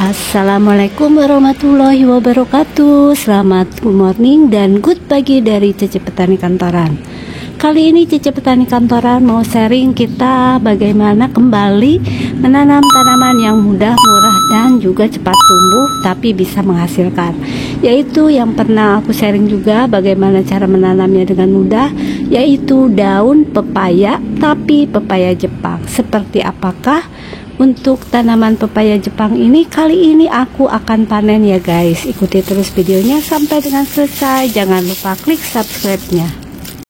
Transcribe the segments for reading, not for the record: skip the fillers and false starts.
Assalamualaikum warahmatullahi wabarakatuh. Selamat good morning dan good pagi dari Cece Petani Kantoran. Kali ini Cece Petani Kantoran mau sharing kita bagaimana kembali menanam tanaman yang mudah, murah, dan juga cepat tumbuh tapi bisa menghasilkan. Yaitu yang pernah aku sharing juga bagaimana cara menanamnya dengan mudah, yaitu daun pepaya tapi pepaya Jepang. Seperti apakah untuk tanaman pepaya Jepang ini? Kali ini aku akan panen ya guys. Ikuti terus videonya sampai dengan selesai. Jangan lupa klik subscribe-nya.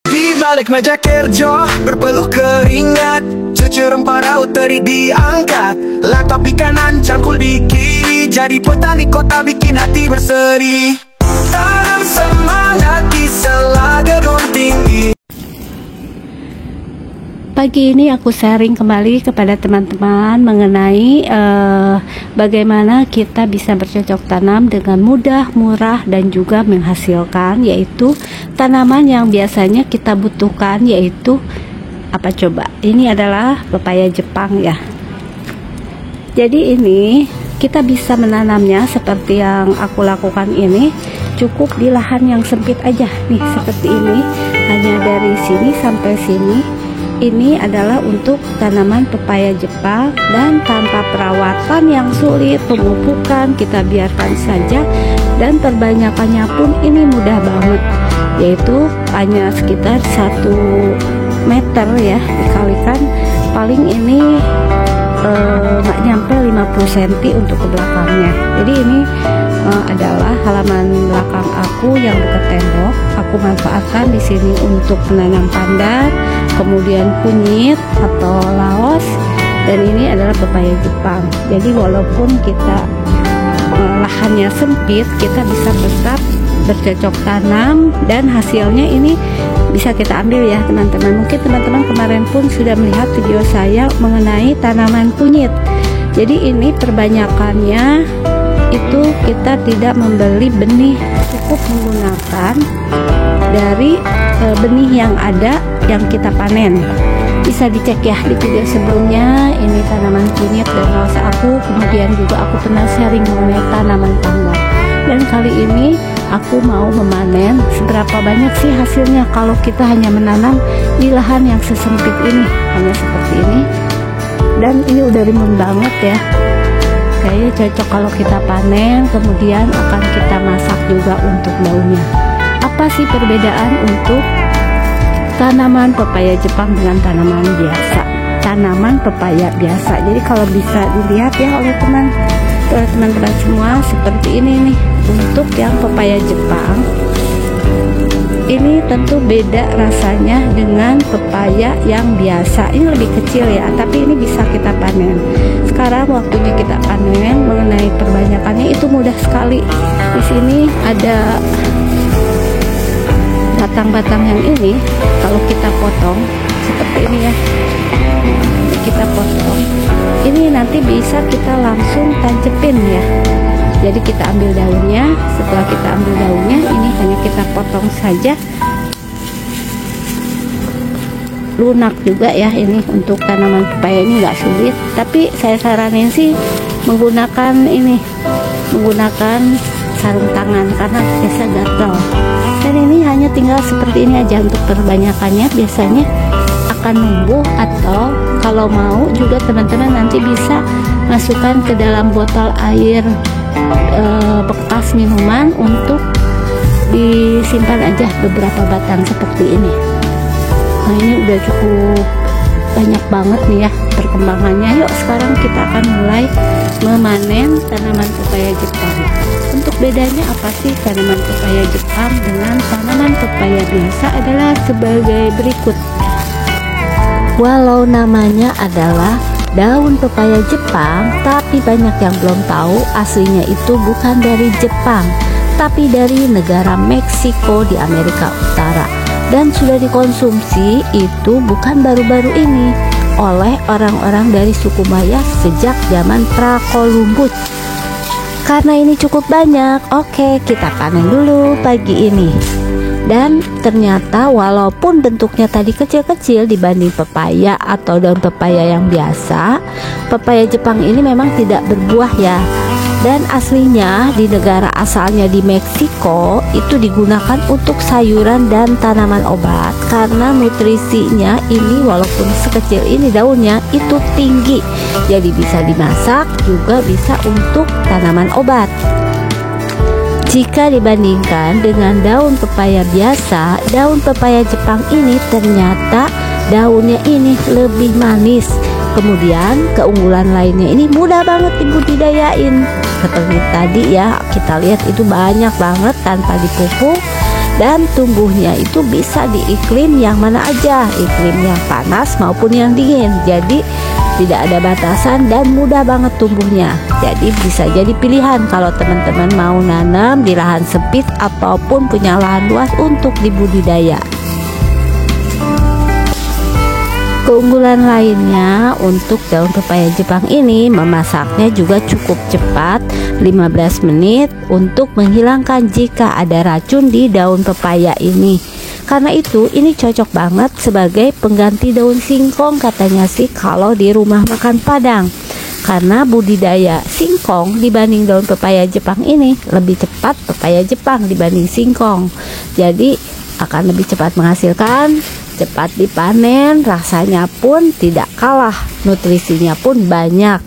Di balik meja kerja berpeluh keringat, cucur rempah raut teri diangkat, laptop di kanan cangkul di kiri. Jadi petani kota bikin hati berseri, tanam semangat di sela gedung tinggi. Pagi ini aku sharing kembali kepada teman-teman mengenai bagaimana kita bisa bercocok tanam dengan mudah, murah, dan juga menghasilkan, yaitu tanaman yang biasanya kita butuhkan, yaitu apa coba? Ini adalah pepaya Jepang ya. Jadi ini kita bisa menanamnya seperti yang aku lakukan ini, cukup di lahan yang sempit aja nih, seperti ini, hanya dari sini sampai sini. Ini adalah untuk tanaman pepaya Jepang dan tanpa perawatan yang sulit, pemupukan kita biarkan saja, dan perbanyakannya pun ini mudah banget, yaitu hanya sekitar 1 meter ya, dikalikan paling ini nggak nyampe 50 cm untuk ke belakangnya. Jadi ini adalah halaman belakang aku yang dekat tembok. Aku manfaatkan di sini untuk menanam pandan, kemudian kunyit atau laos, dan ini adalah pepaya Jepang. Jadi walaupun kita lahannya sempit, kita bisa tetap bercocok tanam dan hasilnya ini bisa kita ambil ya teman-teman. Mungkin teman-teman kemarin pun sudah melihat video saya mengenai tanaman kunyit. Jadi ini perbanyakannya itu kita tidak membeli benih, cukup menggunakan dari benih yang ada yang kita panen. Bisa dicek ya di video sebelumnya, ini tanaman kunyit dan laos aku, kemudian juga aku pernah sharing mengenai tanaman pandan. Dan kali ini aku mau memanen seberapa banyak sih hasilnya kalau kita hanya menanam di lahan yang sesempit ini, hanya seperti ini. Dan ini udah rimbun banget ya, kayaknya cocok kalau kita panen, kemudian akan kita masak juga untuk daunnya. Apa sih perbedaan untuk tanaman pepaya Jepang dengan tanaman biasa? Tanaman pepaya biasa, jadi kalau bisa dilihat ya oleh teman-teman semua, seperti ini nih. Untuk yang pepaya Jepang ini tentu beda rasanya dengan pepaya yang biasa. Ini lebih kecil ya, tapi ini bisa kita panen. Sekarang waktunya kita panen. Mengenai perbanyakannya itu mudah sekali. Di sini ada batang-batang yang ini, kalau kita potong seperti ini ya, kita potong ini nanti bisa kita langsung tancepin ya. Jadi kita ambil daunnya, setelah kita ambil daunnya ini hanya kita potong saja. Lunak juga ya, ini untuk tanaman pepaya ini nggak sulit, tapi saya saranin sih menggunakan sarung tangan karena biasa gatal. Dan ini hanya tinggal seperti ini aja. Untuk perbanyakannya biasanya akan numbuh, atau kalau mau juga teman-teman nanti bisa masukkan ke dalam botol air bekas minuman untuk disimpan aja beberapa batang seperti ini. Nah ini udah cukup banyak banget nih ya perkembangannya. Yuk sekarang kita akan mulai memanen tanaman pepaya Jepang. Untuk bedanya apa sih tanaman pepaya Jepang dengan tanaman pepaya biasa adalah sebagai berikut. Walau namanya adalah daun pepaya Jepang, tapi banyak yang belum tahu aslinya itu bukan dari Jepang, tapi dari negara Meksiko di Amerika Utara. Dan sudah dikonsumsi itu bukan baru-baru ini oleh orang-orang dari suku Maya sejak zaman Pra-Columbus. Karena ini cukup banyak, oke kita panen dulu pagi ini. Dan ternyata walaupun bentuknya tadi kecil-kecil dibanding pepaya atau daun pepaya yang biasa, pepaya Jepang ini memang tidak berbuah ya. Dan aslinya di negara asalnya di Meksiko itu digunakan untuk sayuran dan tanaman obat, karena nutrisinya ini walaupun sekecil ini daunnya itu tinggi, jadi bisa dimasak juga bisa untuk tanaman obat. Jika dibandingkan dengan daun pepaya biasa, daun pepaya Jepang ini ternyata daunnya ini lebih manis. Kemudian keunggulan lainnya ini mudah banget dibudidayain. Seperti tadi ya kita lihat itu banyak banget tanpa dipupuk, dan tumbuhnya itu bisa di iklim yang mana aja, iklim yang panas maupun yang dingin. Jadi tidak ada batasan dan mudah banget tumbuhnya. Jadi bisa jadi pilihan kalau teman-teman mau nanam di lahan sempit ataupun punya lahan luas untuk dibudidaya. Keunggulan lainnya untuk daun pepaya Jepang ini, memasaknya juga cukup cepat, 15 menit untuk menghilangkan jika ada racun di daun pepaya ini. Karena itu ini cocok banget sebagai pengganti daun singkong katanya sih kalau di rumah makan Padang. Karena budidaya singkong dibanding daun pepaya Jepang ini lebih cepat pepaya Jepang dibanding singkong. Jadi akan lebih cepat menghasilkan, cepat dipanen, rasanya pun tidak kalah, nutrisinya pun banyak.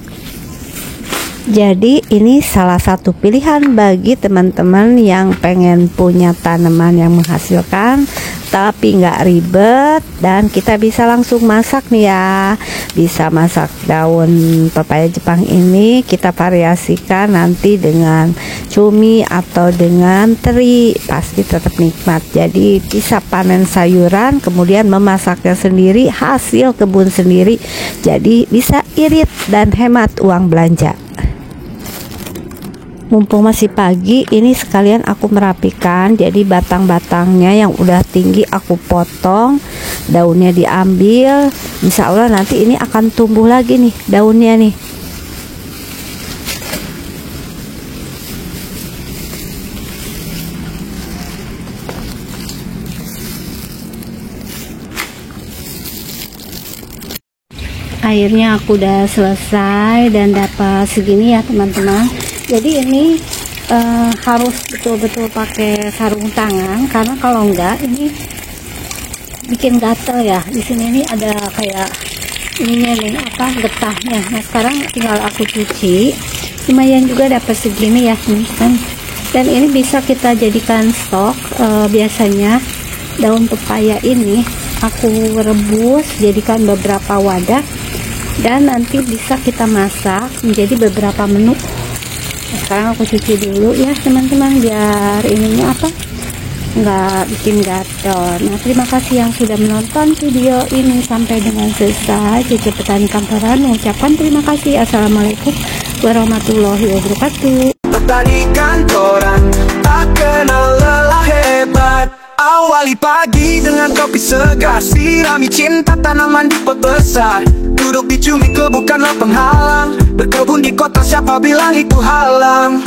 Jadi ini salah satu pilihan bagi teman-teman yang pengen punya tanaman yang menghasilkan tapi nggak ribet, dan kita bisa langsung masak nih ya. Bisa masak daun pepaya Jepang ini, kita variasikan nanti dengan cumi atau dengan teri, pasti tetap nikmat. Jadi bisa panen sayuran kemudian memasaknya sendiri, hasil kebun sendiri, jadi bisa irit dan hemat uang belanja. Mumpung masih pagi, ini sekalian aku merapikan. Jadi batang-batangnya yang udah tinggi aku potong, daunnya diambil. Insya Allah nanti ini akan tumbuh lagi nih daunnya nih. Airnya aku udah selesai dan dapat segini ya teman-teman. Jadi ini harus betul-betul pakai sarung tangan, karena kalau enggak ini bikin gatel ya. Di sini ini ada kayak ininya nih, apa, getahnya. Nah sekarang tinggal aku cuci. Lumayan juga dapat segini ya teman-teman. Dan ini bisa kita jadikan stok. Biasanya daun pepaya ini aku rebus, jadikan beberapa wadah, dan nanti bisa kita masak menjadi beberapa menu. Sekarang aku cuci dulu ya teman-teman, biar ininya apa, nggak bikin gatel. Nah terima kasih yang sudah menonton video ini sampai dengan selesai. Cici Petani Kantoran mengucapkan terima kasih. Assalamualaikum warahmatullahi wabarakatuh. Petani Kantoran tak kenal lelah, hebat. Awali pagi dengan kopi segar, sirami cinta tanaman di pot besar. Duduk di cumi bukanlah penghalang, berkebun di kota siapa bilang itu halang.